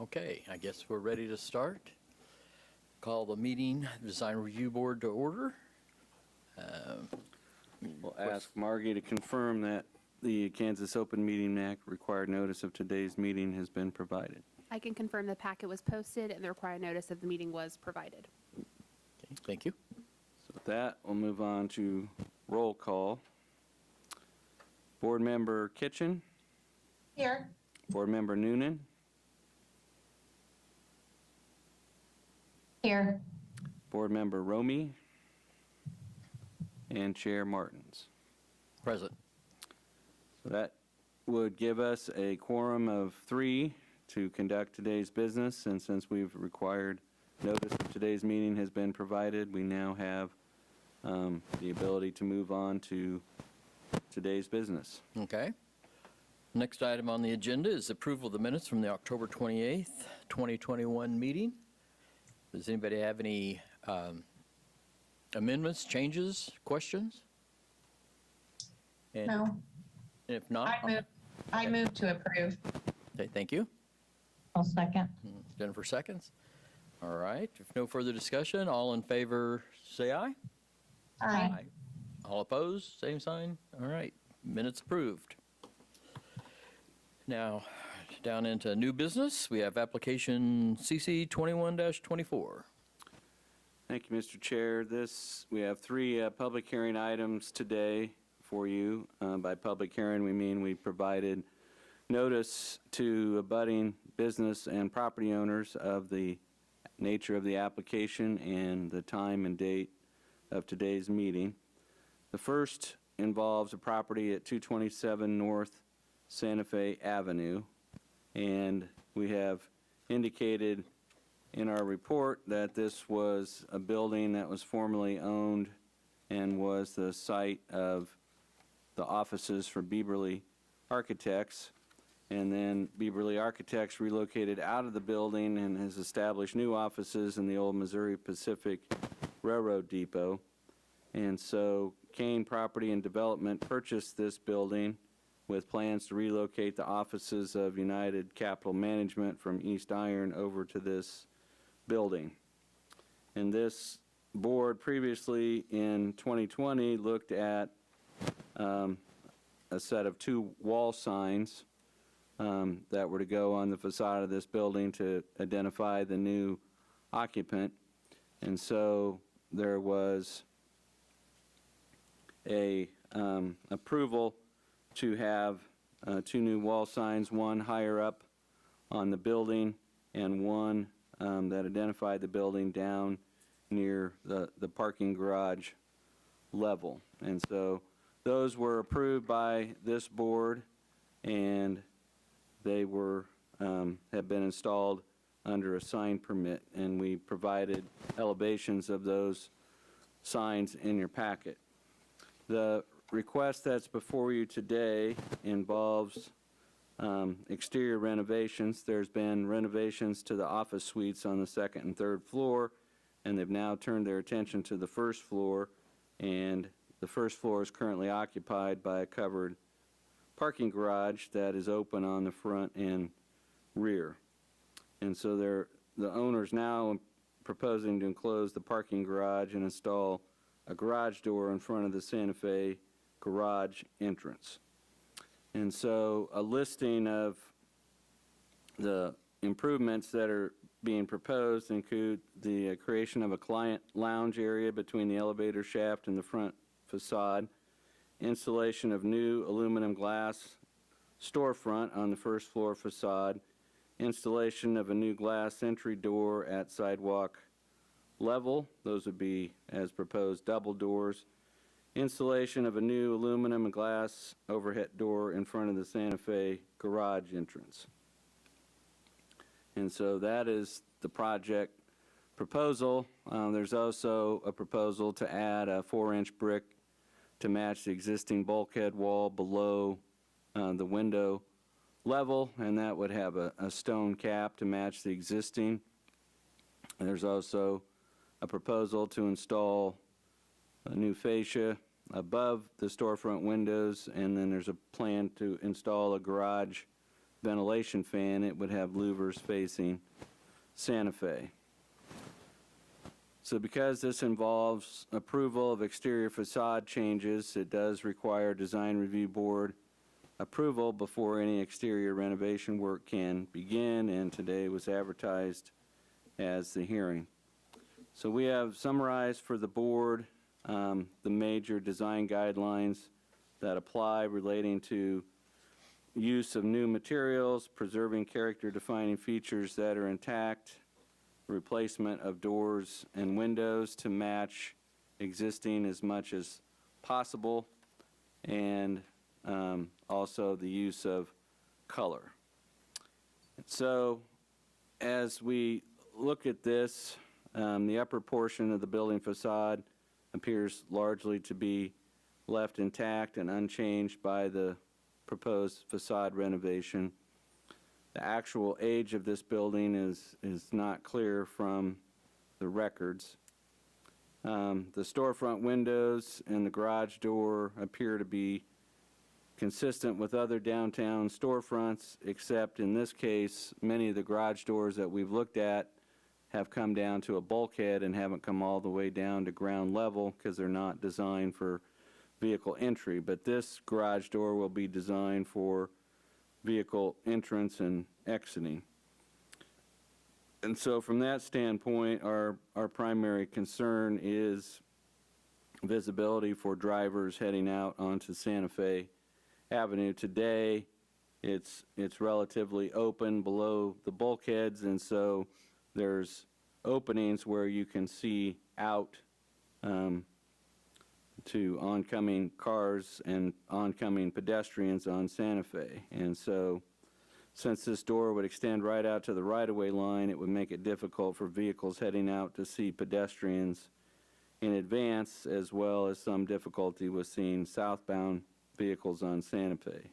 Okay, I guess we're ready to start. Call the meeting, Design Review Board to order. We'll ask Margie to confirm that the Kansas Open Meeting Act required notice of today's meeting has been provided. I can confirm the packet was posted and the required notice of the meeting was provided. Okay, thank you. So with that, we'll move on to roll call. Board Member Kitchen, Here. Board Member Noonan, Here. Board Member Romy, and Chair Martins. Present. So that would give us a quorum of 3 to conduct today's business, and since we've required notice of today's meeting has been provided, we now have the ability to move on to today's business. Okay. Next item on the agenda is approval of the minutes from the October 28th, 2021 meeting. Does anybody have any amendments, changes, questions? And No. if not, I move to approve. okay, thank you. I'll second. Jennifer seconds. All right. If no further discussion, all in favor, say aye. Aye. All opposed, same sign. All right. Minutes approved. Now, down into new business, we have application CC 21-24. Thank you, Mr. Chair. We have 3 public hearing items today for you. By public hearing, we mean we provided notice to abutting business and property owners of the nature of the application and the time and date of today's meeting. The first involves a property at 227 North Santa Fe Avenue, and we have indicated in our report that this was a building that was formerly owned and was the site of the offices for Bieberly Architects, and then Bieberly Architects relocated out of the building and has established new offices in the old Missouri Pacific Railroad Depot. And so Kane Property and Development purchased this building with plans to relocate the offices of United Capital Management from East Iron over to this building. And this board previously in 2020 looked at a set of 2 wall signs that were to go on the facade of this building to identify the new occupant. And so there was a approval to have 2 new wall signs, one higher up on the building and one that identified the building down near the parking garage level. And so those were approved by this board, and they were have been installed under a sign permit, and we provided elevations of those signs in your packet. The request that's before you today involves exterior renovations. There's been renovations to the office suites on the 2nd and 3rd floor, and they've now turned their attention to the 1st floor, and the 1st floor is currently occupied by a covered parking garage that is open on the front and rear. And so the owner's now proposing to enclose the parking garage and install a garage door in front of the Santa Fe garage entrance. And so a listing of the improvements that are being proposed include the creation of a client lounge area between the elevator shaft and the front facade, installation of new aluminum glass storefront on the 1st floor facade, installation of a new glass entry door at sidewalk level. Those would be, as proposed, double doors. Installation of a new aluminum and glass overhead door in front of the Santa Fe garage entrance. And so that is the project proposal. There's also a proposal to add a 4-inch brick to match the existing bulkhead wall below the window level, and that would have a stone cap to match the existing. And there's also a proposal to install a new fascia above the storefront windows, and then there's a plan to install a garage ventilation fan, it would have louvers facing Santa Fe. So because this involves approval of exterior facade changes, it does require Design Review Board approval before any exterior renovation work can begin, and today was advertised as the hearing. So we have summarized for the board the major design guidelines that apply relating to use of new materials, preserving character-defining features that are intact, replacement of doors and windows to match existing as much as possible, and also the use of color. So as we look at this, the upper portion of the building facade appears largely to be left intact and unchanged by the proposed facade renovation. The actual age of this building is not clear from the records. The storefront windows and the garage door appear to be consistent with other downtown storefronts, except in this case, many of the garage doors that we've looked at have come down to a bulkhead and haven't come all the way down to ground level because they're not designed for vehicle entry. But this garage door will be designed for vehicle entrance and exiting. And so from that standpoint, our primary concern is visibility for drivers heading out onto Santa Fe Avenue. Today, it's relatively open below the bulkheads, and so there's openings where you can see out to oncoming cars and oncoming pedestrians on Santa Fe. And so since this door would extend right out to the right-of-way line, it would make it difficult for vehicles heading out to see pedestrians in advance, as well as some difficulty with seeing southbound vehicles on Santa Fe.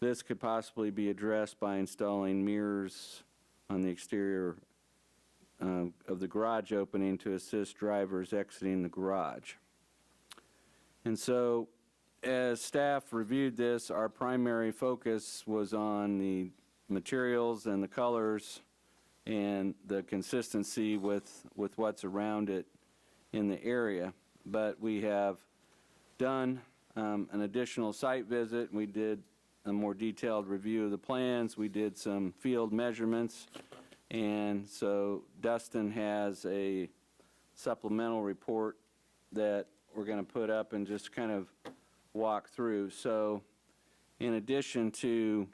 This could possibly be addressed by installing mirrors on the exterior of the garage opening to assist drivers exiting the garage. And so, as staff reviewed this, our primary focus was on the materials and the colors and the consistency with what's around it in the area. But we have done an additional site visit. We did a more detailed review of the plans. We did some field measurements. And so Dustin has a supplemental report that we're going to put up and just kind of walk through. So in addition to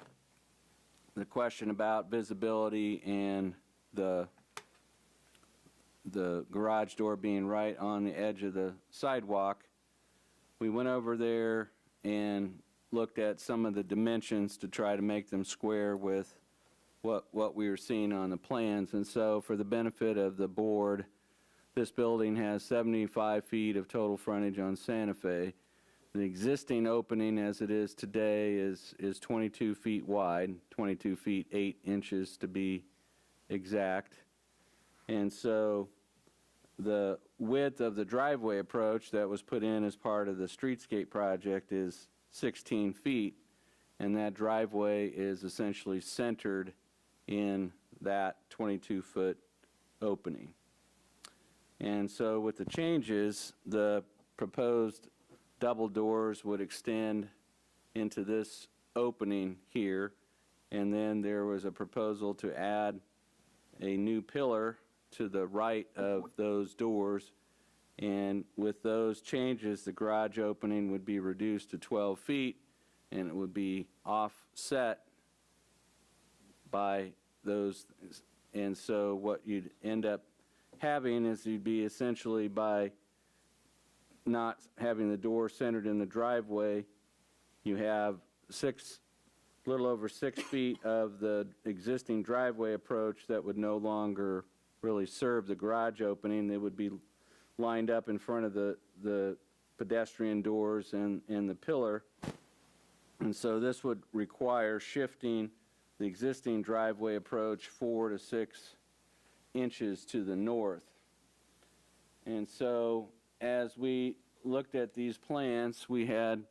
the question about visibility and the garage door being right on the edge of the sidewalk, we went over there and looked at some of the dimensions to try to make them square with what we were seeing on the plans. And so for the benefit of the board, this building has 75 feet of total frontage on Santa Fe. The existing opening as it is today is 22 feet wide, 22 feet 8 inches to be exact. And so the width of the driveway approach that was put in as part of the streetscape project is 16 feet, and that driveway is essentially centered in that 22-foot opening. And so with the changes, the proposed double doors would extend into this opening here, and then there was a proposal to add a new pillar to the right of those doors. And with those changes, the garage opening would be reduced to 12 feet, and it would be offset by those. And so what you'd end up having is you'd be essentially, by not having the door centered in the driveway, you have little over 6 feet of the existing driveway approach that would no longer really serve the garage opening. They would be lined up in front of the pedestrian doors and the pillar. And so this would require shifting the existing driveway approach 4 to 6 inches to the north. And so as we looked at these plans, we had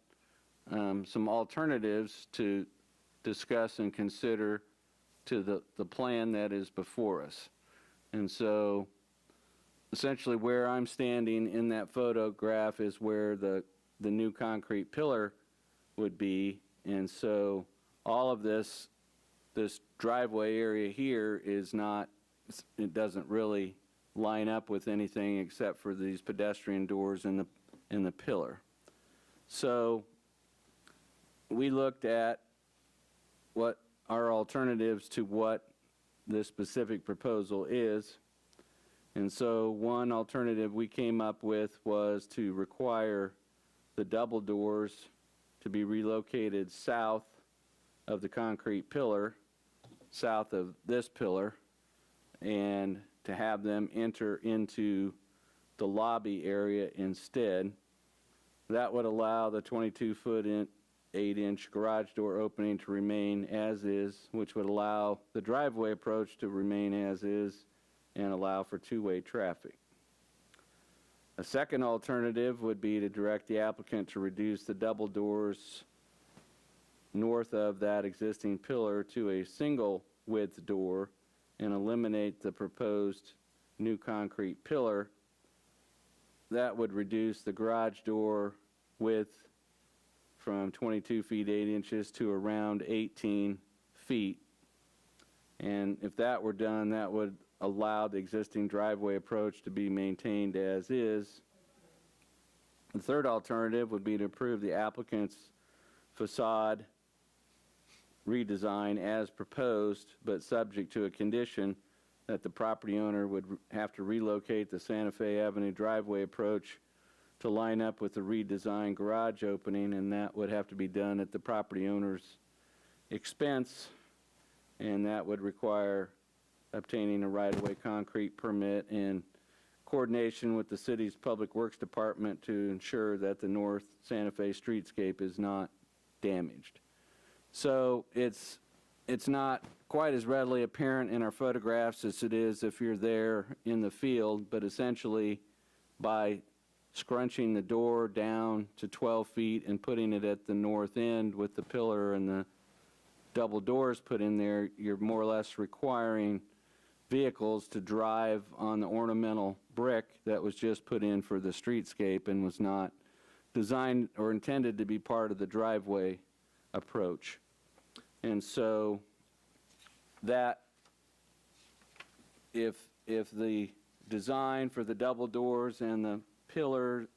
some alternatives to discuss and consider to the plan that is before us. And so essentially where I'm standing in that photograph is where the new concrete pillar would be. And so all of this driveway area here is not, it doesn't really line up with anything except for these pedestrian doors in the pillar. So we looked at what our alternatives to what this specific proposal is. And so one alternative we came up with was to require the double doors to be relocated south of the concrete pillar, south of this pillar, and to have them enter into the lobby area instead. That would allow the 22-foot 8-inch garage door opening to remain as is, which would allow the driveway approach to remain as is and allow for two-way traffic. A second alternative would be to direct the applicant to reduce the double doors north of that existing pillar to a single width door and eliminate the proposed new concrete pillar. That would reduce the garage door width from 22 feet 8 inches to around 18 feet. And if that were done, that would allow the existing driveway approach to be maintained as is. The third alternative would be to approve the applicant's facade redesign as proposed, but subject to a condition that the property owner would have to relocate the Santa Fe Avenue driveway approach to line up with the redesigned garage opening, and that would have to be done at the property owner's expense, and that would require obtaining a right-of-way concrete permit in coordination with the city's Public Works Department to ensure that the North Santa Fe streetscape is not damaged. So it's not quite as readily apparent in our photographs as it is if you're there in the field, but essentially by scrunching the door down to 12 feet and putting it at the north end with the pillar and the double doors put in there, you're more or less requiring vehicles to drive on the ornamental brick that was just put in for the streetscape and was not designed or intended to be part of the driveway approach. And so that, if the design for the double doors and the pillar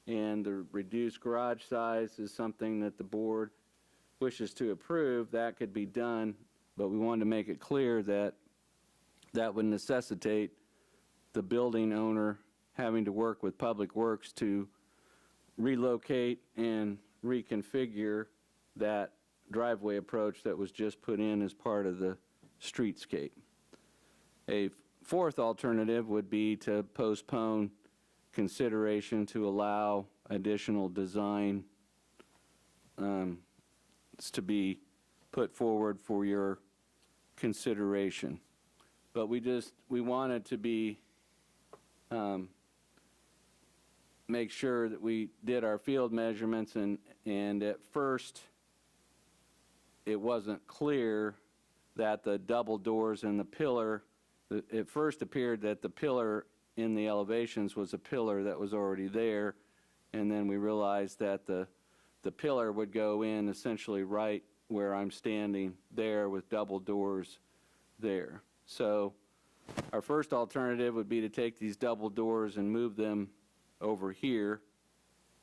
and the reduced garage size is something that the board wishes to approve, that could be done, but we wanted to make it clear that that would necessitate the building owner having to work with Public Works to relocate and reconfigure that driveway approach that was just put in as part of the streetscape. A fourth alternative would be to postpone consideration to allow additional design to be put forward for your consideration. But we wanted to be, make sure that we did our field measurements, and at first it wasn't clear that the double doors and the pillar, it first appeared that the pillar in the elevations was a pillar that was already there, and then we realized that the pillar would go in essentially right where I'm standing there with double doors there. So our first alternative would be to take these double doors and move them over here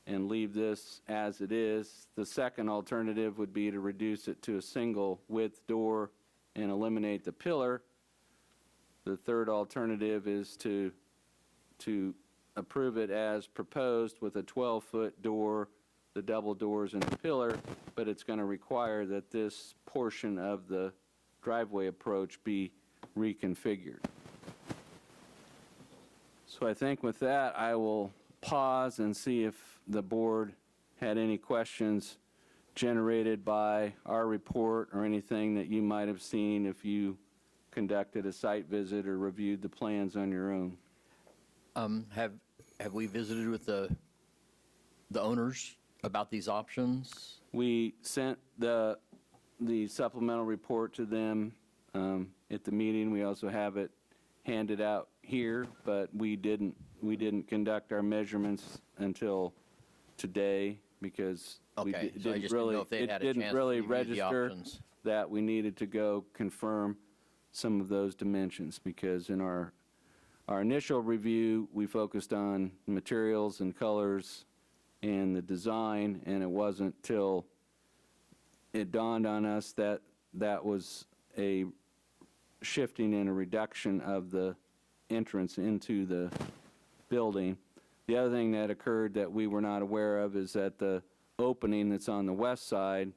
and leave this as it is. The second alternative would be to reduce it to a single width door and eliminate the pillar. The third alternative is to approve it as proposed with a 12-foot door, the double doors and the pillar, but it's going to require that this portion of the driveway approach be reconfigured. So I think with that, I will pause and see if the board had any questions generated by our report or anything that you might have seen if you conducted a site visit or reviewed the plans on your own. Have we visited with the owners about these options? We sent the the supplemental report to them at the meeting. We also have it handed out here, but we didn't conduct our measurements until today because we Okay, so I didn't just didn't really, know if they'd it had a didn't chance to really review the register options. that we needed to go confirm some of those dimensions, because in our initial review, we focused on materials and colors and the design, and it wasn't till it dawned on us that that was a shifting and a reduction of the entrance into the building. The other thing that occurred that we were not aware of is that the opening that's on the west side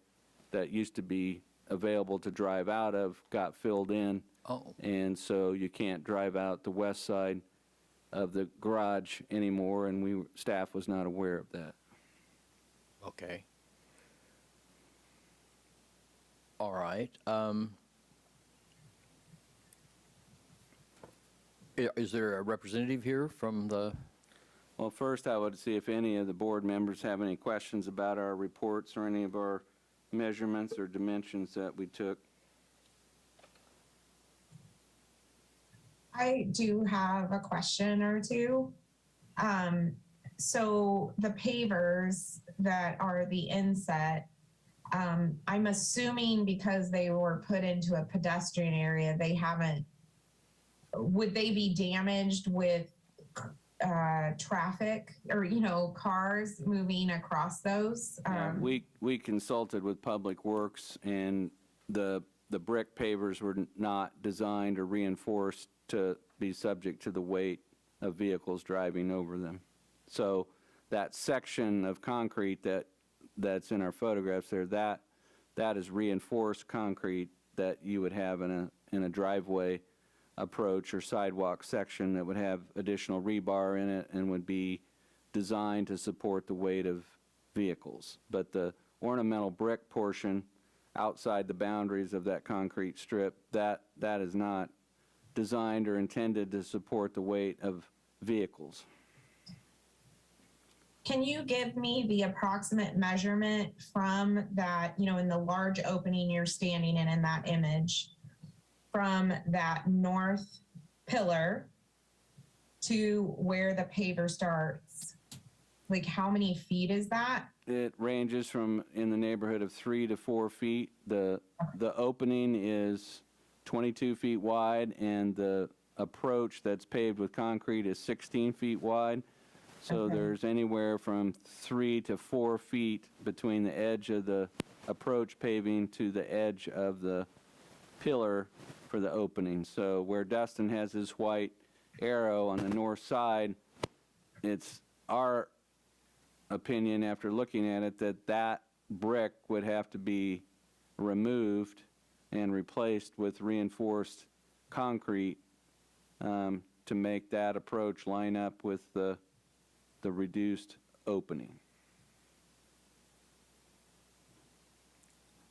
that used to be available to drive out of got filled in. Oh, And so you can't drive out the west side of the garage anymore, and staff was not aware of that. okay. All right. Is there a representative here from the, Well, first, I would see if any of the board members have any questions about our reports or any of our measurements or dimensions that we took. I do have a question or two. So the pavers that are the inset, I'm assuming because they were put into a pedestrian area, would they be damaged with traffic or, cars moving across those? We consulted with Public Works, and the brick pavers were not designed or reinforced to be subject to the weight of vehicles driving over them. So that section of concrete that's in our photographs there, that is reinforced concrete that you would have in a driveway approach or sidewalk section that would have additional rebar in it and would be designed to support the weight of vehicles. But the ornamental brick portion outside the boundaries of that concrete strip, that is not designed or intended to support the weight of vehicles. Can you give me the approximate measurement from that, in the large opening you're standing in that image, from that north pillar to where the paver starts? Like, how many feet is that? It ranges from in the neighborhood of 3 to 4 feet. The opening is 22 feet wide, and the approach that's paved with concrete is 16 feet wide. So Okay. there's anywhere from 3 to 4 feet between the edge of the approach paving to the edge of the pillar for the opening. So where Dustin has his white arrow on the north side, it's our opinion after looking at it that brick would have to be removed and replaced with reinforced concrete to make that approach line up with the reduced opening.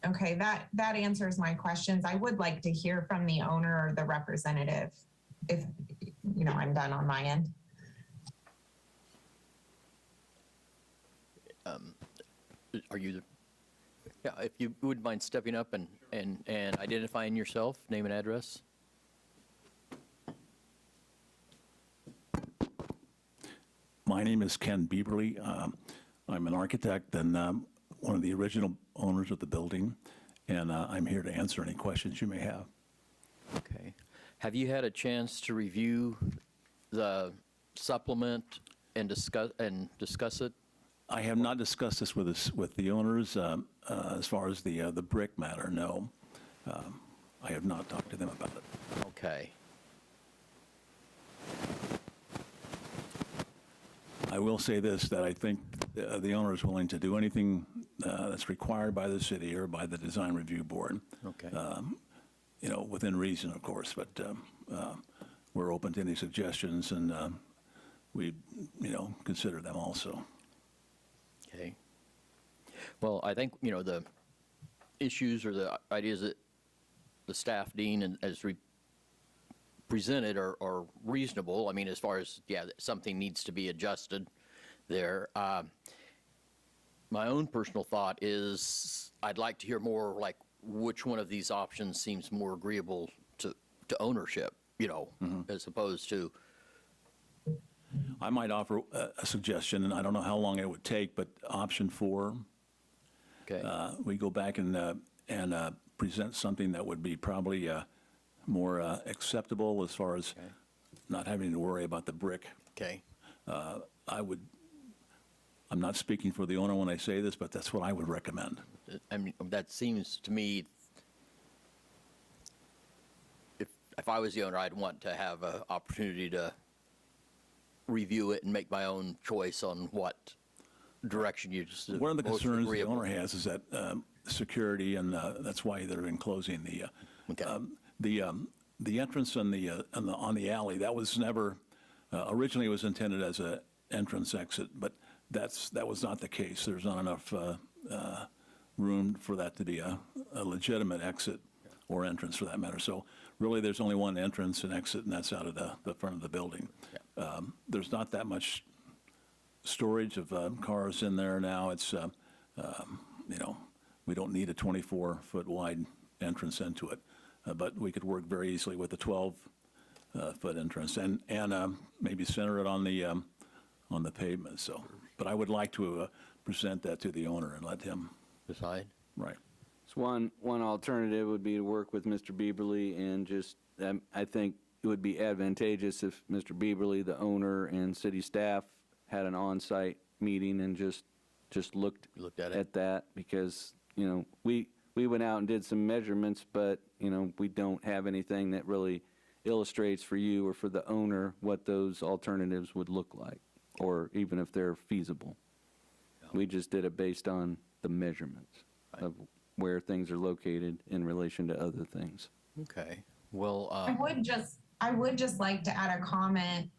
Okay, that answers my questions. I would like to hear from the owner or the representative if, I'm done on my end. are you, yeah, if you wouldn't mind stepping up and identifying yourself, name and address? My name is Ken Bieberly. I'm an architect and one of the original owners of the building, and I'm here to answer any questions you may have. Okay. Have you had a chance to review the supplement and discuss it? I have not discussed this with the owners as far as the brick matter, no. I have not talked to them about it. Okay. I will say this, that I think the owner is willing to do anything that's required by the city or by the design review board. Okay. Within reason, of course, but we're open to any suggestions, and we, consider them also. Okay. Well, I think, the issues or the ideas that the staff, Dean, has presented are reasonable. I mean, as far as, something needs to be adjusted there. My own personal thought is I'd like to hear more, like, which one of these options seems more agreeable to ownership, as opposed to, I might offer a suggestion, and I don't know how long it would take, but option 4, okay, we go back and present something that would be probably more acceptable as far as not having to worry about the brick. okay. I'm not speaking for the owner when I say this, but that's what I would recommend. I mean, that seems to me, if I was the owner, I'd want to have an opportunity to review it and make my own choice on what direction you just. One of the most concerns the agreeable. owner has is that security, and that's why they're enclosing the entrance on the alley. That was never originally, it was intended as an entrance exit, but that was not the case. There's not enough room for that to be a legitimate exit or entrance for that matter. So really, there's only one entrance and exit, and that's out of the front of the building. There's not that much storage of cars in there now. It's, we don't need a 24-foot wide entrance into it, but we could work very easily with a 12-foot entrance and maybe center it on the pavement. So, but I would like to present that to the owner and let him. Decide. Right. So one alternative would be to work with Mr. Bieberly and just, I think it would be advantageous if Mr. Bieberly, the owner, and city staff had an on-site meeting and just looked at it. at that, because, we went out and did some measurements, but, we don't have anything that really illustrates for you or for the owner what those alternatives would look like, or even if they're feasible. We just did it based on the measurements of where things are located in relation to other things. Okay. Well, I would just like to add a comment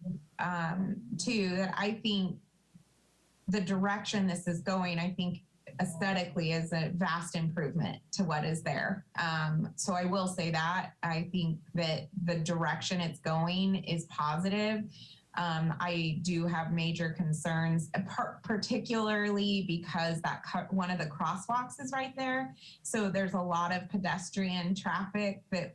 too, that I think the direction this is going, I think aesthetically is a vast improvement to what is there. So I will say that I think that the direction it's going is positive. I do have major concerns, particularly because one of the crosswalks is right there. So there's a lot of pedestrian traffic that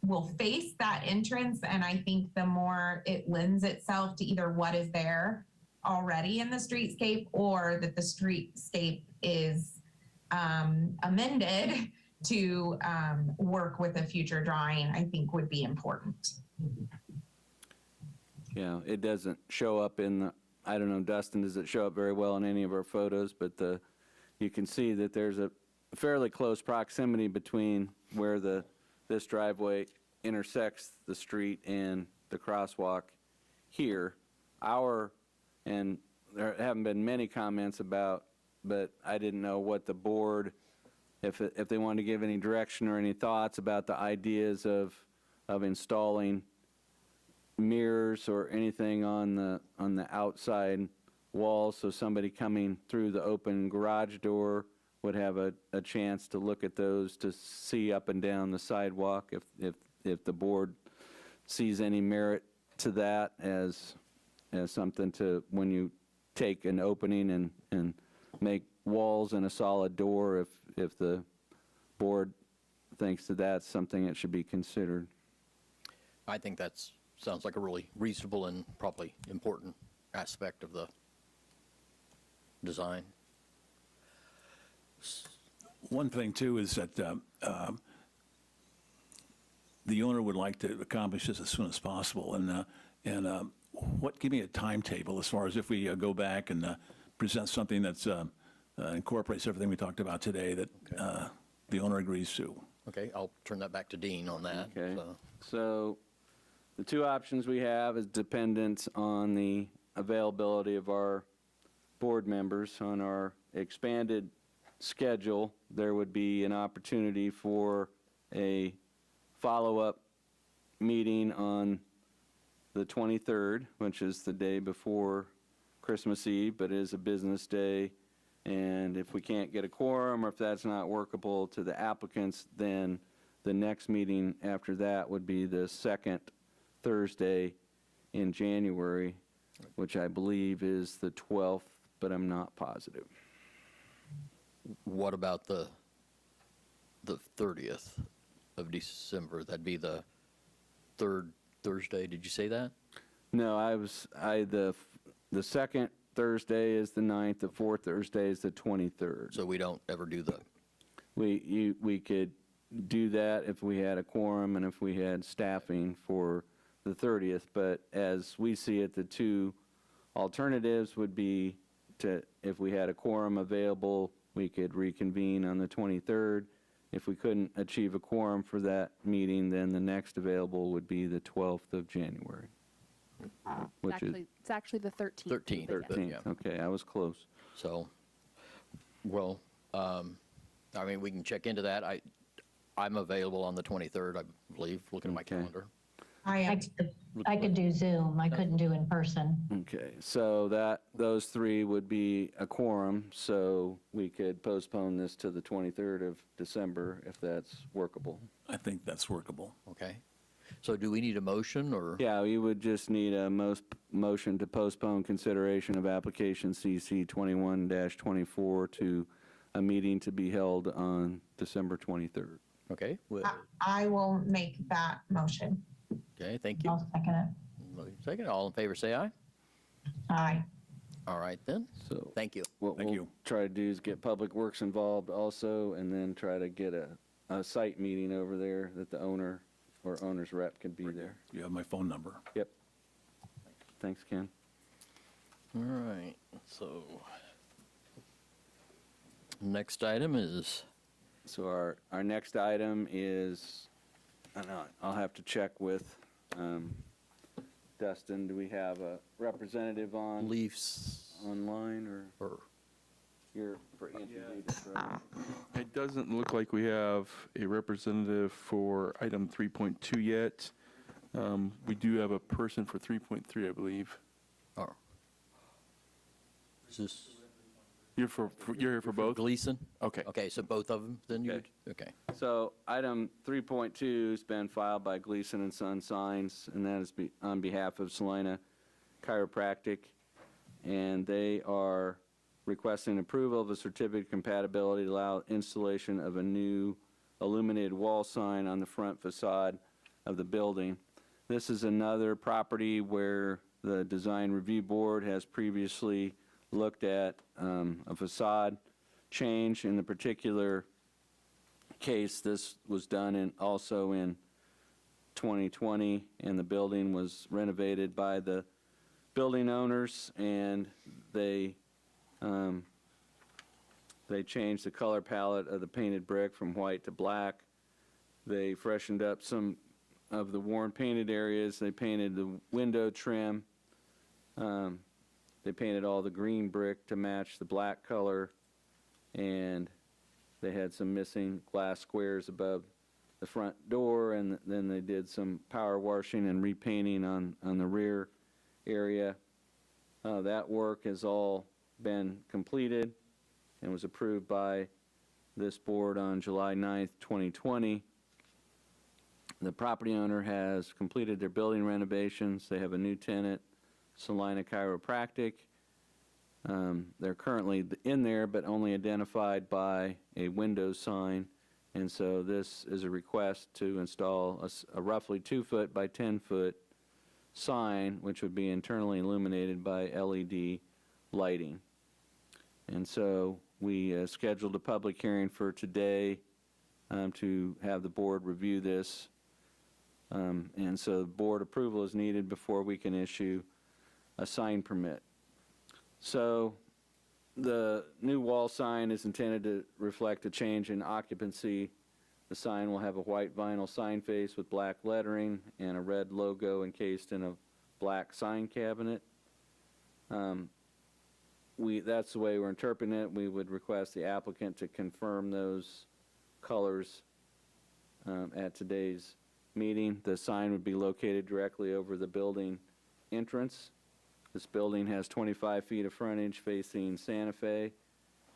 will face that entrance. And I think the more it lends itself to either what is there already in the streetscape, or that the streetscape is amended to work with a future drawing, I think would be important. Yeah, it doesn't show up in the, I don't know, Dustin, does it show up very well in any of our photos? But you can see that there's a fairly close proximity between where this driveway intersects the street and the crosswalk here. And there haven't been many comments about, but I didn't know what the board, if they wanted to give any direction or any thoughts about the ideas of installing mirrors or anything on the outside wall, so somebody coming through the open garage door would have a chance to look at those to see up and down the sidewalk, if the board sees any merit to that as something to, when you take an opening and make walls and a solid door, if the board thinks that that's something that should be considered. I think that's sounds like a really reasonable and probably important aspect of the design. One thing too is that the owner would like to accomplish this as soon as possible, and give me a timetable as far as if we go back and present something that's incorporates everything we talked about today that the owner agrees to. Okay, I'll turn that back to Dean on that. Okay. So the two options we have is dependent on the availability of our board members. On our expanded schedule, there would be an opportunity for a follow-up meeting on the 23rd, which is the day before Christmas Eve, but is a business day. And if we can't get a quorum, or if that's not workable to the applicants, then the next meeting after that would be the second Thursday in January, which I believe is the 12th, but I'm not positive. What about the 30th of December. That'd be the third Thursday. Did you say that? No, the second Thursday is the 9th, the fourth Thursday is the 23rd. So we don't ever do the, We could do that if we had a quorum and if we had staffing for the 30th, but as we see it, the two alternatives would be to, if we had a quorum available, we could reconvene on the 23rd. If we couldn't achieve a quorum for that meeting, then the next available would be the 12th of January, which is It's actually the 13th. 13th. but yes. 13th. yeah. Okay, I was close. so, well, I mean, we can check into that. I'm available on the 23rd, I believe, looking at my Okay. calendar. I could do Zoom. I couldn't do in person. Okay, so those three would be a quorum, so we could postpone this to the 23rd of December if that's workable. I think that's workable. Okay. So do we need a motion or? Yeah, you would just need a motion to postpone consideration of application CC 21-24 to a meeting to be held on December 23rd. Okay. I will make that motion. Okay, thank you. I'll second it. Second, all in favor, say aye. Aye. All right then. So Thank you. what Thank we'll you. try to do is get Public Works involved also, and then try to get a site meeting over there that the owner or owner's rep can be there. You have my phone number. Yep. Thanks, Ken. All right, so next item is, So our next item is, I don't know, I'll have to check with Dustin. Do we have a representative on leaves online, or or, you're for Anthony Davis, right? It doesn't look like we have a representative for item 3.2 yet. We do have a person for 3.3, I believe. or, is this You're here for both? Gleason? Okay. Okay, so both of them then you Okay. would, okay. So item 3.2 has been filed by Gleason and Son Signs, and that is on behalf of Salina Chiropractic. And they are requesting approval of a certificate of compatibility to allow installation of a new illuminated wall sign on the front facade of the building. This is another property where the Design Review Board has previously looked at a facade change. In the particular case, this was done also in 2020, and the building was renovated by the building owners, and they changed the color palette of the painted brick from white to black. They freshened up some of the worn painted areas. They painted the window trim. They painted all the green brick to match the black color, and they had some missing glass squares above the front door, and then they did some power washing and repainting on the rear area. That work has all been completed and was approved by this board on July 9th, 2020. The property owner has completed their building renovations. They have a new tenant, Salina Chiropractic. They're currently in there, but only identified by a window sign. And so this is a request to install a roughly 2-foot by 10-foot sign, which would be internally illuminated by LED lighting. And so we scheduled a public hearing for today to have the board review this. And so board approval is needed before we can issue a sign permit. So the new wall sign is intended to reflect a change in occupancy. The sign will have a white vinyl sign face with black lettering and a red logo encased in a black sign cabinet. That's the way we're interpreting it. We would request the applicant to confirm those colors at today's meeting. The sign would be located directly over the building entrance. This building has 25 feet of frontage facing Santa Fe,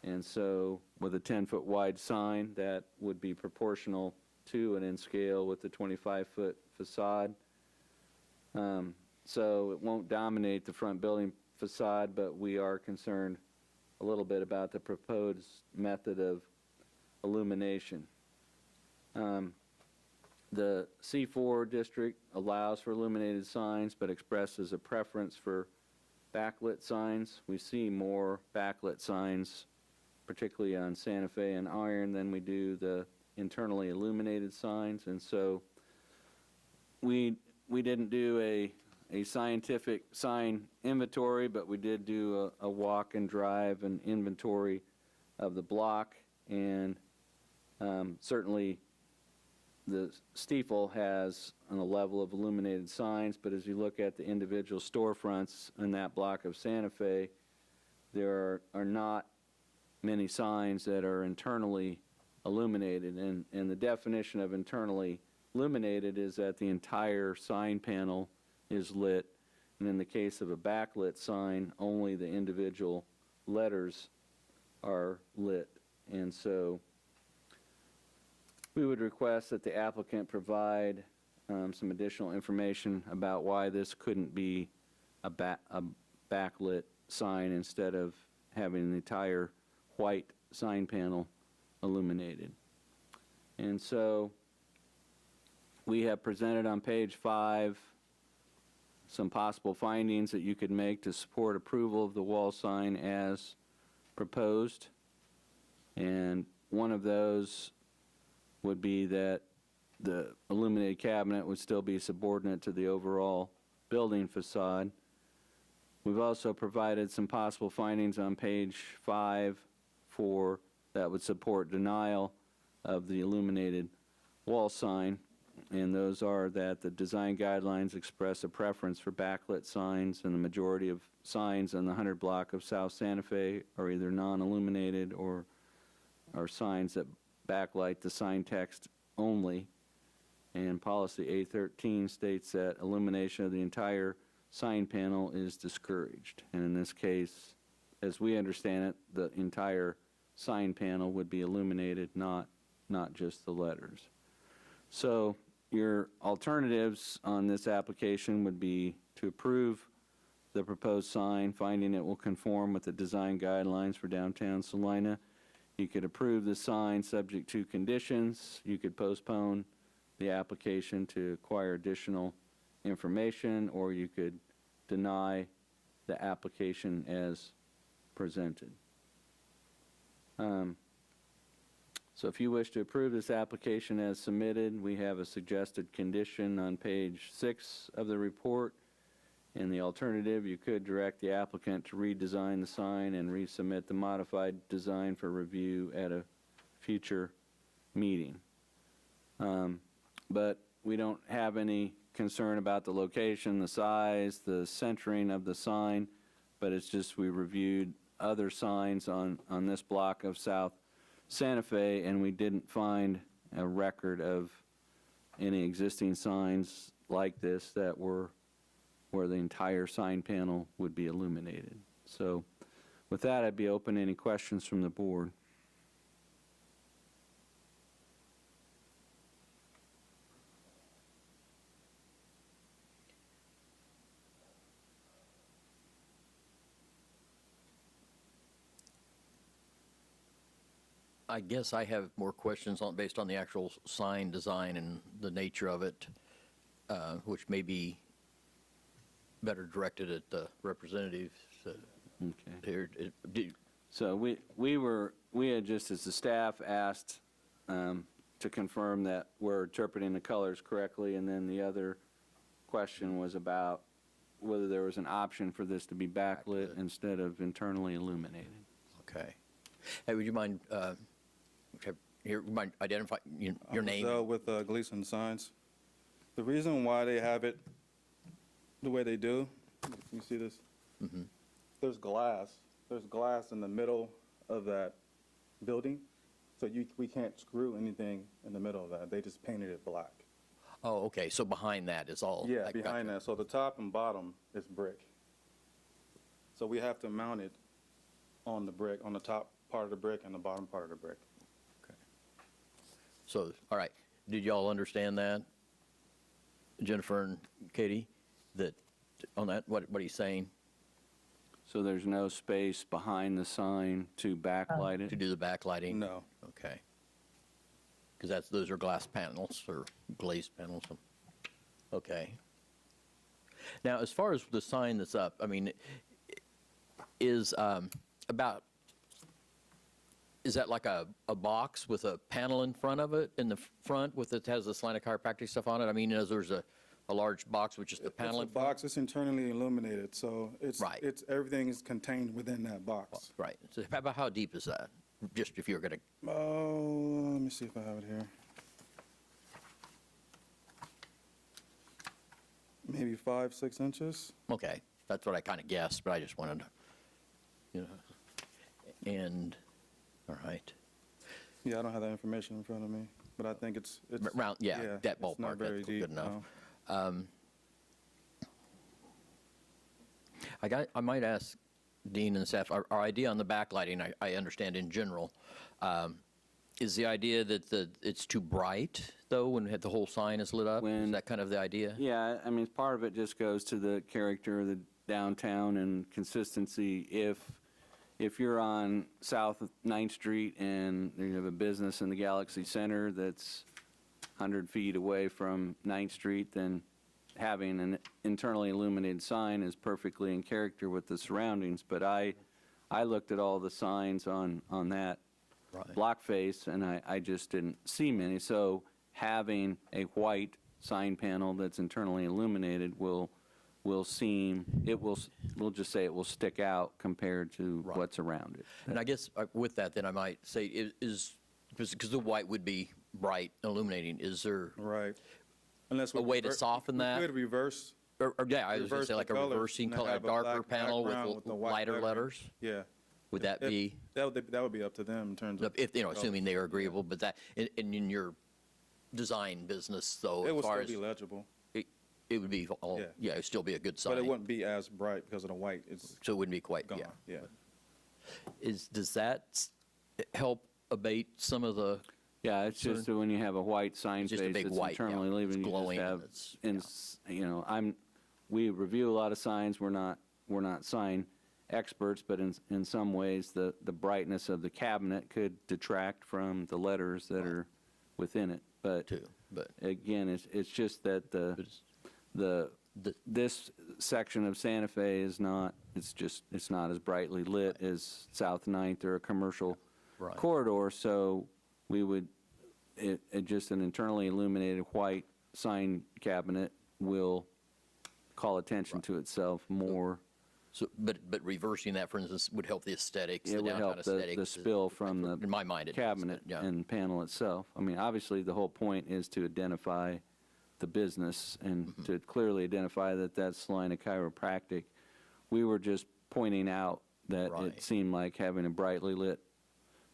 and so with a 10-foot wide sign, that would be proportional to and in scale with the 25-foot facade. So it won't dominate the front building facade, but we are concerned a little bit about the proposed method of illumination. The C4 district allows for illuminated signs, but expresses a preference for backlit signs. We see more backlit signs, particularly on Santa Fe and Iron, than we do the internally illuminated signs. And so we didn't do a scientific sign inventory, but we did do a walk and drive and inventory of the block. And certainly the Stiefel has on a level of illuminated signs, but as you look at the individual storefronts in that block of Santa Fe, there are not many signs that are internally illuminated. And the definition of internally illuminated is that the entire sign panel is lit. And in the case of a backlit sign, only the individual letters are lit. And so we would request that the applicant provide some additional information about why this couldn't be a backlit sign instead of having the entire white sign panel illuminated. And so we have presented on page 5 some possible findings that you could make to support approval of the wall sign as proposed. And one of those would be that the illuminated cabinet would still be subordinate to the overall building facade. We've also provided some possible findings on page 5 that would support denial of the illuminated wall sign. And those are that the design guidelines express a preference for backlit signs, and the majority of signs on the 100 block of South Santa Fe are either non-illuminated or are signs that backlight the sign text only. And policy A13 states that illumination of the entire sign panel is discouraged. And in this case, as we understand it, the entire sign panel would be illuminated, not just the letters. So your alternatives on this application would be to approve the proposed sign, finding it will conform with the design guidelines for downtown Salina. You could approve the sign subject to conditions. You could postpone the application to acquire additional information, or you could deny the application as presented. So if you wish to approve this application as submitted, we have a suggested condition on page 6 of the report. In the alternative, you could direct the applicant to redesign the sign and resubmit the modified design for review at a future meeting. But we don't have any concern about the location, the size, the centering of the sign, but it's just we reviewed other signs on this block of South Santa Fe, and we didn't find a record of any existing signs like this that were where the entire sign panel would be illuminated. So with that, I'd be open to any questions from the board. I guess I have more questions based on the actual sign design and the nature of it, which may be better directed at the representatives Okay. here. So we had just, as the staff, asked to confirm that we're interpreting the colors correctly, and then the other question was about whether there was an option for this to be backlit instead of internally illuminated. Okay. Hey, would you mind, identify your name? So with Gleason Signs, the reason why they have it the way they do, you see this? Mm-hmm. There's glass in the middle of that building, so we can't screw anything in the middle of that. They just painted it black. Oh, okay, so behind that is all. Yeah, I behind gotcha. that. So the top and bottom is brick. So we have to mount it on the brick, on the top part of the brick and the bottom part of the brick. So, all right, did y'all understand that, Jennifer and Katie, that, on that, what he's saying, So there's no space behind the sign to backlight to it? do the backlighting? No. Okay. Because those are glass panels or glazed panels. Okay. Now, as far as the sign that's up, I mean, is that like a box with a panel in front of it, in the front, with it has this line of chiropractic stuff on it? I mean, there's a large box with just a panel in It's a front? box, it's internally illuminated, so Right. everything is contained within that box. Right. So about how deep is that? Just if you're going to, Oh, let me see if I have it here. Maybe 5, 6 inches. okay, that's what I kind of guessed, but I just wanted to, you know, and, all right. Yeah, I don't have that information in front of me, but I think it's Around, yeah, that it's not ballpark, very that's deep, good enough. no. I might ask Dean and staff, our idea on the backlighting, I understand in general, is the idea that it's too bright, though, when the whole sign is lit up? Is When- that kind of the idea? Yeah, I mean, part of it just goes to the character of the downtown and consistency. If you're on South 9th Street and you have a business in the Galaxy Center that's 100 feet away from 9th Street, then having an internally illuminated sign is perfectly in character with the surroundings. But I looked at all the signs on that Right. block face, and I just didn't see many. So having a white sign panel that's internally illuminated will seem, we'll just say it will stick out compared to Right. what's around it. And I guess with that, then I might say, because the white would be bright illuminating, is there Right. Unless a way to soften that? We could reverse. Yeah, I was going to reverse say the like a colors reversing and color, a have a darker black panel background with with the white lighter lettering. letters? Yeah. Would that be, That would be up to them in terms of. if, assuming they are agreeable, but that, in your design business, though, It as would far still as, be legible, it would be all, Yeah. yeah, it'd still be a good sign. but it wouldn't be as bright because of the white. It's So it wouldn't be quite, gone, yeah. yeah. Does that help abate some of the, Yeah, it's just that when you have a white sign It's just a face big that's white, yeah. internally It's illuminated, you glowing just and have, it's- we review a lot of signs, we're not sign experts, but in some ways, the brightness of the cabinet could detract from the letters that are within it. But too, but again, it's just that it's- this section of Santa Fe is not, it's not as brightly lit as South 9th or a commercial Right. corridor, so we would, just an internally illuminated white sign cabinet will call attention to itself more. so, but reversing that, for instance, would help the aesthetics, the It would downtown help the aesthetics. spill from the In my mind, it does, cabinet but, yeah. and panel itself. I mean, obviously, the whole point is to identify the business and Mm-hmm. to clearly identify that that's Salina Chiropractic. We were just pointing out that Right. it seemed like having a brightly lit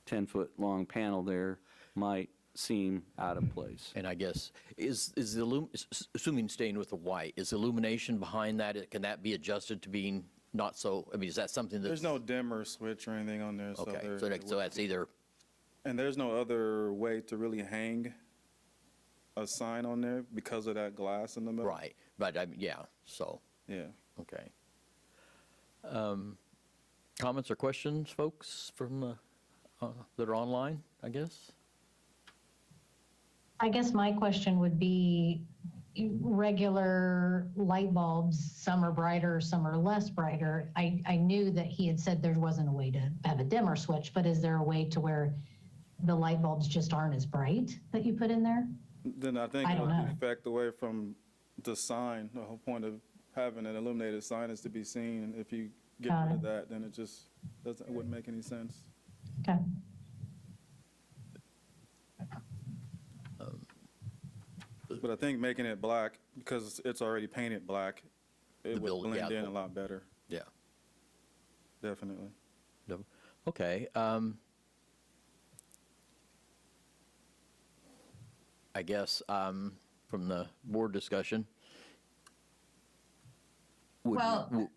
10-foot-long panel there might seem out of place. And I guess, is the assuming staying with the white, is illumination behind that, can that be adjusted to being not so, I mean, is that something that's? There's no dimmer switch or anything on there, so Okay, there. so that's either, And there's no other way to really hang a sign on there because of that glass in the middle. right, but, yeah, so, Yeah. okay. Comments or questions, folks, from, that are online, I guess? I guess my question would be regular light bulbs, some are brighter, some are less brighter. I knew that he had said there wasn't a way to have a dimmer switch, but is there a way to where the light bulbs just aren't as bright that you put in there? Then I think I it don't would know. defect away from the sign. The whole point of having an illuminated sign is to be seen. And if you get Got rid of it. that, then it wouldn't make any sense. Okay. But I think making it black, because it's already painted black, it The would building, yeah, blend in the- a lot better, Yeah. definitely. Okay. I guess from the board discussion. would- Well, w-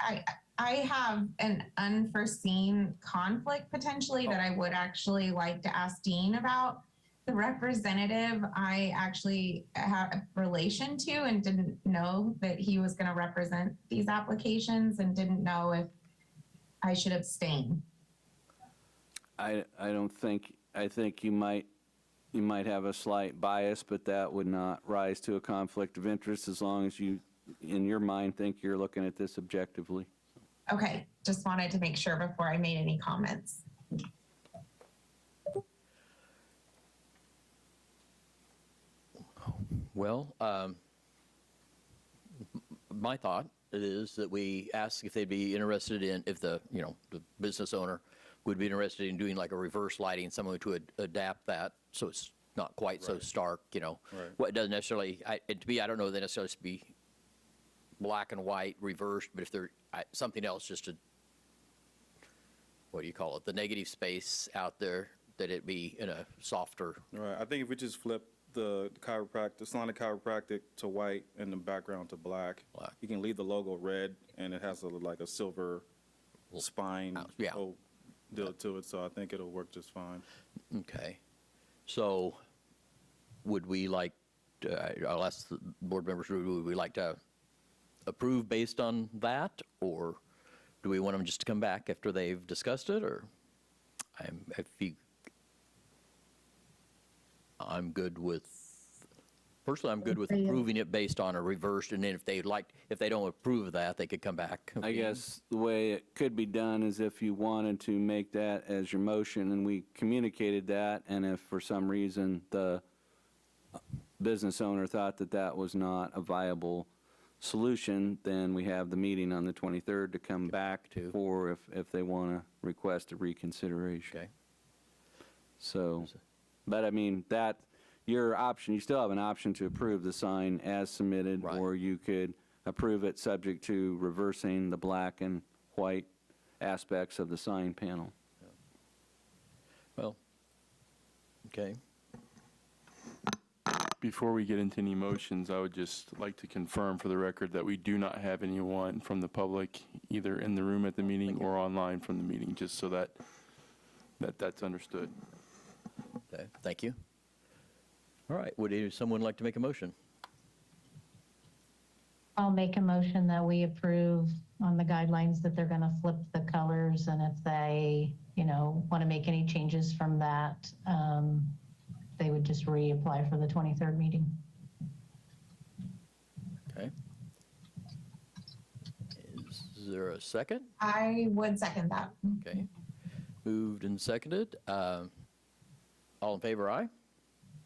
I have an unforeseen conflict potentially that I would actually like to ask Dean about. The representative I actually have a relation to and didn't know that he was going to represent these applications and didn't know if I should abstain. I don't think, I think you might you might have a slight bias, but that would not rise to a conflict of interest as long as you, in your mind, think you're looking at this objectively. Okay, just wanted to make sure before I made any comments. Well, my thought is that we ask if they'd be interested in, if the, you know, the business owner would be interested in doing like a reverse lighting, someone to adapt that so it's not quite so stark, you know. Right. What it doesn't necessarily, to be, I don't know that necessarily has to be black and white reversed, but if there, something else just to, what do you call it, the negative space out there, that it be in a softer, Right, I think if we just flip the chiropractic, Sonic chiropractic to white and the background to black. Black. You can leave the logo red and it has like a silver spine yeah. whole deal to it, so I think it'll work just fine. okay. So would we like, I'll ask the board members, would we like to approve based on that? Or do we want them just to come back after they've discussed it, or I'm good with, personally, I'm good with approving it based on a reversed, and then if they don't approve of that, they could come back. I guess the way it could be done is if you wanted to make that as your motion and we communicated that, and if for some reason the business owner thought that that was not a viable solution, then we have the meeting on the 23rd to come back To. for if they want to request a reconsideration. Okay. So, but I mean, that, your option, you still have an option to approve the sign as submitted, Right. or you could approve it subject to reversing the black and white aspects of the sign panel. Well, okay. Before we get into any motions, I would just like to confirm for the record that we do not have anyone from the public either in the room at the meeting or online from the meeting, just so that's understood. Okay, thank you. All right, would someone like to make a motion? I'll make a motion that we approve on the guidelines that they're going to flip the colors, and if they, want to make any changes from that, they would just reapply for the 23rd meeting. Okay. Is there a second? I would second that. Okay. Moved and seconded. All in favor, aye?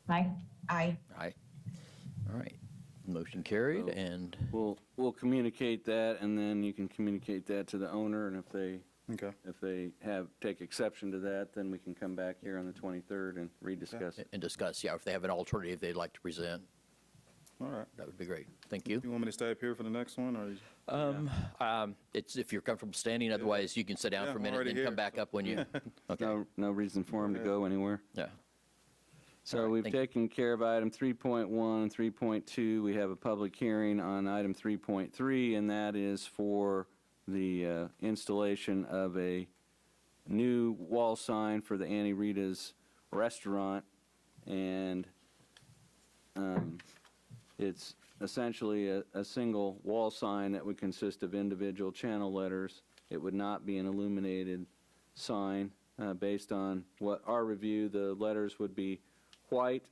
Aye. Aye. Aye. All right. Motion carried, and We'll communicate that, and then you can communicate that to the owner, and Okay. if they take exception to that, then we can come back here on the 23rd and rediscuss it. discuss, yeah, if they have an alternative they'd like to present, All right. that would be great. Thank you. You want me to stay up here for the next one, or? It's if you're comfortable standing, otherwise you can sit down Yeah, for a I'm minute already and then come here, back up when you, okay, No reason for them to go anywhere. yeah. So All right, we've thank you. taken care of item 3.1, 3.2. We have a public hearing on item 3.3, and that is for the installation of a new wall sign for the Annie Rita's restaurant. And it's essentially a single wall sign that would consist of individual channel letters. It would not be an illuminated sign. Based on what our review, the letters would be white,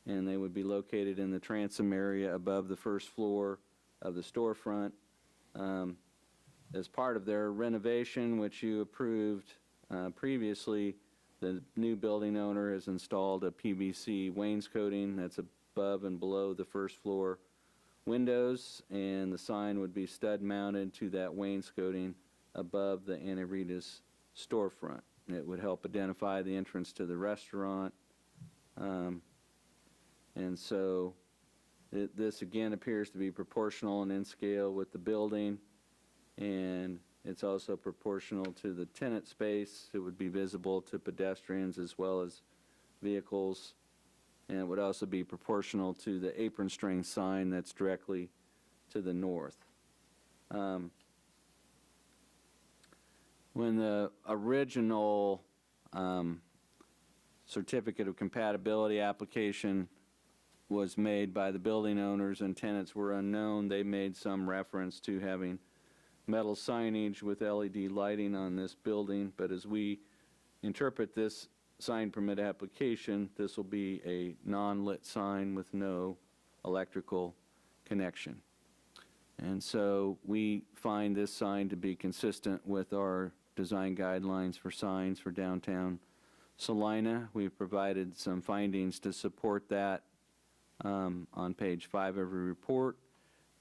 and they would be located in the transom area above the first floor of the storefront. As part of their renovation, which you approved previously, the new building owner has installed a PVC wainscoting that's above and below the first floor windows, and the sign would be stud mounted to that wainscoting above the Annie Rita's storefront. It would help identify the entrance to the restaurant. And so this again appears to be proportional and in scale with the building, and it's also proportional to the tenant space. It would be visible to pedestrians as well as vehicles, and it would also be proportional to the apron string sign that's directly to the north. When the original certificate of compatibility application was made by the building owners and tenants were unknown, they made some reference to having metal signage with LED lighting on this building. But as we interpret this sign permit application, this will be a non-lit sign with no electrical connection. And so we find this sign to be consistent with our design guidelines for signs for downtown Salina. We've provided some findings to support that on page 5 of your report,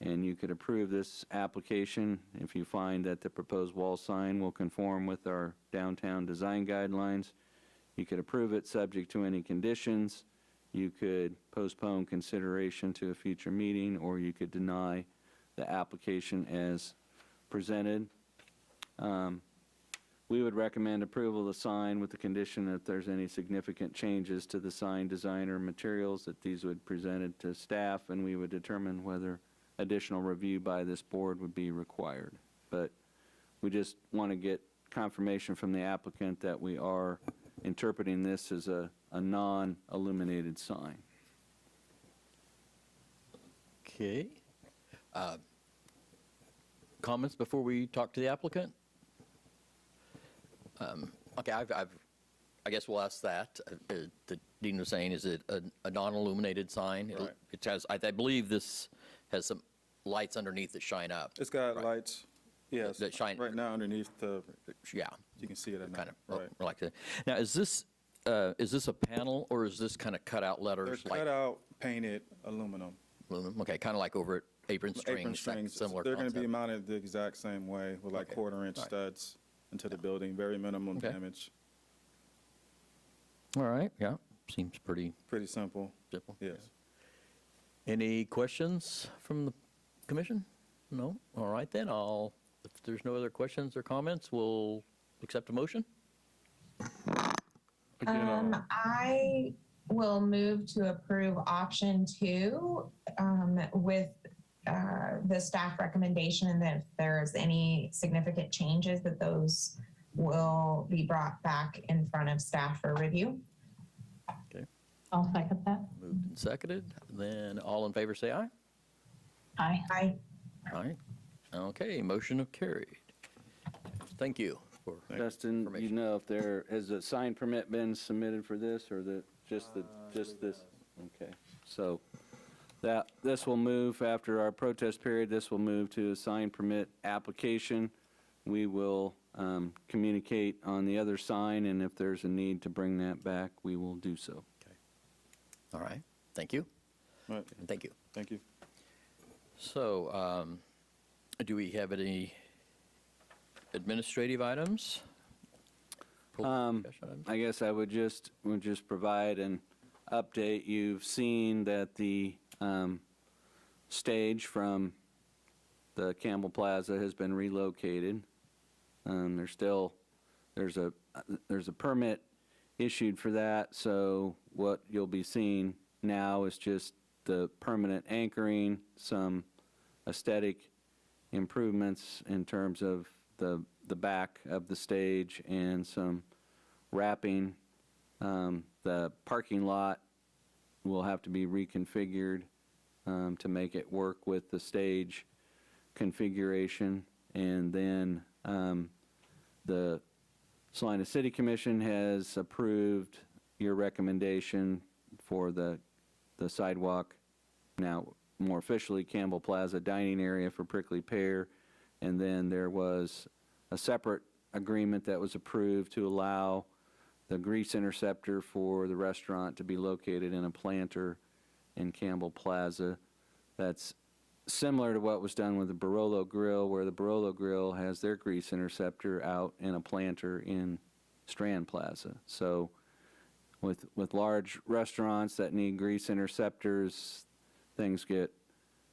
and you could approve this application if you find that the proposed wall sign will conform with our downtown design guidelines. You could approve it subject to any conditions. You could postpone consideration to a future meeting, or you could deny the application as presented. We would recommend approval of the sign with the condition that if there's any significant changes to the sign design or materials, that these would be presented to staff, and we would determine whether additional review by this board would be required. But we just want to get confirmation from the applicant that we are interpreting this as a non-illuminated sign. Okay. Comments before we talk to the applicant? Okay, I guess we'll ask that. The Dean was saying, is it a non-illuminated sign? Right. It has, I believe this has some lights underneath that shine up. It's got Right. lights, yes. That shine- Right now underneath the, Yeah, you can see it at kind night. of Right. like that. Now, is this a panel, or is this kind of cut out They're letters? like cut out painted aluminum. aluminum? Okay, kind of like over at Apron Strings. Apron that strings. Similar They're going to be concept. mounted the exact same way with like Okay. quarter-inch All right. studs into the building, very minimum Okay. damage. All right, yeah, seems pretty Pretty simple, simple. yes. Any questions from the commission? No? All right, then, if there's no other questions or comments, we'll accept a motion. Again, I will move to approve option 2 with the staff recommendation, and that if there's any significant changes, that those will be brought back in front of staff for review. I'll second that. Moved and seconded, then all in favor say aye. Aye. Aye. Aye. Okay, motion carried. Thank you for Justin, you information. know if there, has a sign permit been submitted for this, or just this? Okay, so this will move, after our protest period, this will move to a sign permit application. We will communicate on the other sign, and if there's a need to bring that back, we will do so. All right, thank you, Right, and thank you. thank you. So, do we have any administrative items? Discussion items? I guess I would just provide an update. You've seen that the stage from the Campbell Plaza has been relocated. There's a permit issued for that, so what you'll be seeing now is just the permanent anchoring, some aesthetic improvements in terms of the back of the stage, and some wrapping. The parking lot will have to be reconfigured to make it work with the stage configuration. And then the Salina City Commission has approved your recommendation for the sidewalk, now more officially Campbell Plaza dining area for Prickly Pear. And then there was a separate agreement that was approved to allow the grease interceptor for the restaurant to be located in a planter in Campbell Plaza. That's similar to what was done with the Barolo Grill, where the Barolo Grill has their grease interceptor out in a planter in Strand Plaza. So with large restaurants that need grease interceptors, things get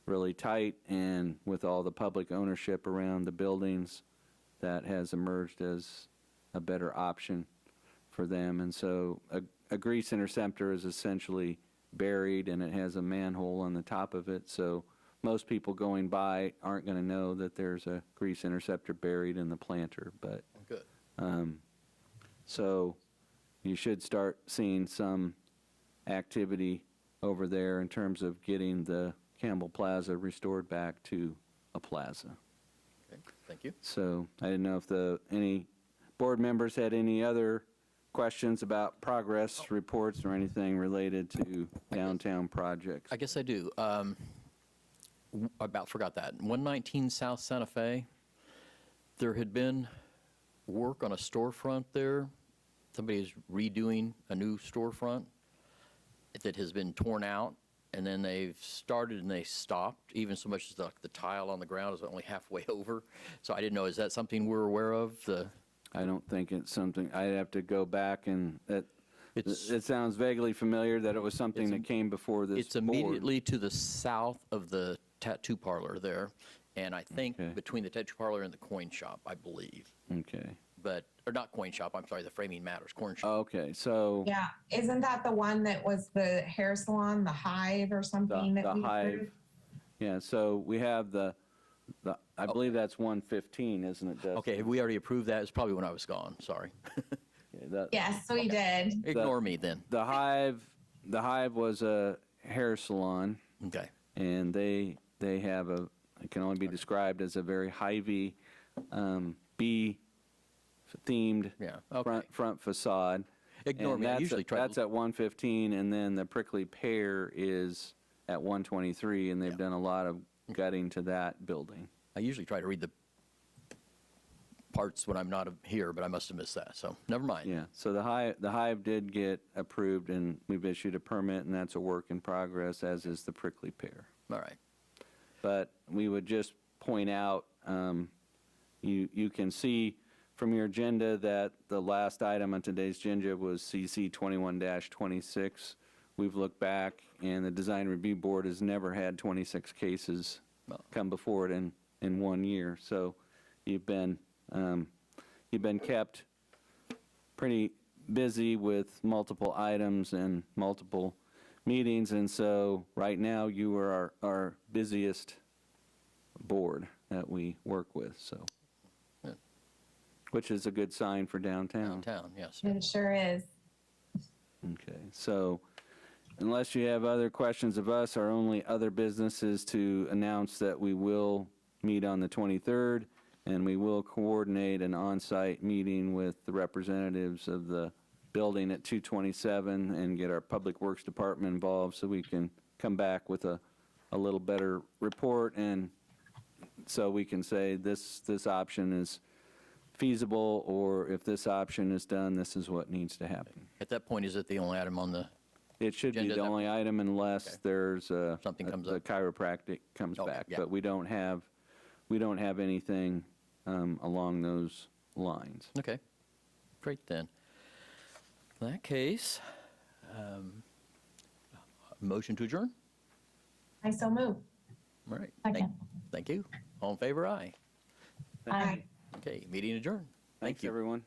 really tight, and with all the public ownership around the buildings, that has emerged as a better option for them. And so a grease interceptor is essentially buried, and it has a manhole on the top of it, so most people going by aren't going to know that there's a grease interceptor buried in the planter. But Good. so you should start seeing some activity over there in terms of getting the Campbell Plaza restored back to a plaza. Okay, thank you. So I didn't know if any board members had any other questions about progress reports or anything related to downtown projects? I guess I do. About forgot that. 119 South Santa Fe, there had been work on a storefront there. Somebody's redoing a new storefront that has been torn out, and then they've started and they stopped, even so much as the tile on the ground is only halfway over. So I didn't know, is that something we're aware of? I don't think it's something, I'd have to go back and, It's- it sounds vaguely familiar that it was something It's that came before this It's board. immediately to the south of the tattoo parlor there, and I think Okay. between the tattoo parlor and the coin shop, I believe. Okay. Or not coin shop, I'm sorry, the Framing Matters, coin shop. Okay, so Yeah, isn't that the one that was the hair salon, the Hive or something that the we Hive, approved? yeah, so we have I believe that's 115, isn't it, Dustin? Okay, we already approved that. It's probably when I was gone, sorry. Okay, the- Yes, we did. Ignore me then. The Hive was a hair salon, Okay, and they have it can only be described as a very hivey, bee-themed yeah, okay. front facade. Ignore And me. I that's usually at- try That's to, at 115, and then the prickly pear is at 123, and they've Yeah. done a lot of gutting to that building. I usually try to read the parts when I'm not here, but I must have missed that, so never mind. Yeah, so the Hive did get approved, and we've issued a permit, and that's a work in progress, as is the prickly pear. All right, But we would just point out, you can see from your agenda that the last item on today's agenda was CC 21-26. We've looked back, and the Design Review Board has never had 26 cases Oh. come before it in 1 year. So you've been kept pretty busy with multiple items and multiple meetings, and so right now you are our busiest board that we work with, so. Good. Which is a good sign for downtown. downtown, yes. It sure is. Okay, so unless you have other questions of us, our only other business is to announce that we will meet on the 23rd, and we will coordinate an on-site meeting with the representatives of the building at 227 and get our Public Works Department involved so we can come back with a little better report, and so we can say this option is feasible, or if this option is done, this is what needs to happen. At that point, is it the only item on the, It should be Agenda the that- only item unless Okay. there's Something comes the up. chiropractic comes Okay, back. yeah. But we don't have anything along those lines. okay, great then. In that case, motion to adjourn? I so move. All right. Second. Thank you. All in favor, aye. Aye. Okay, meeting adjourned. Thank Thanks, you. everyone.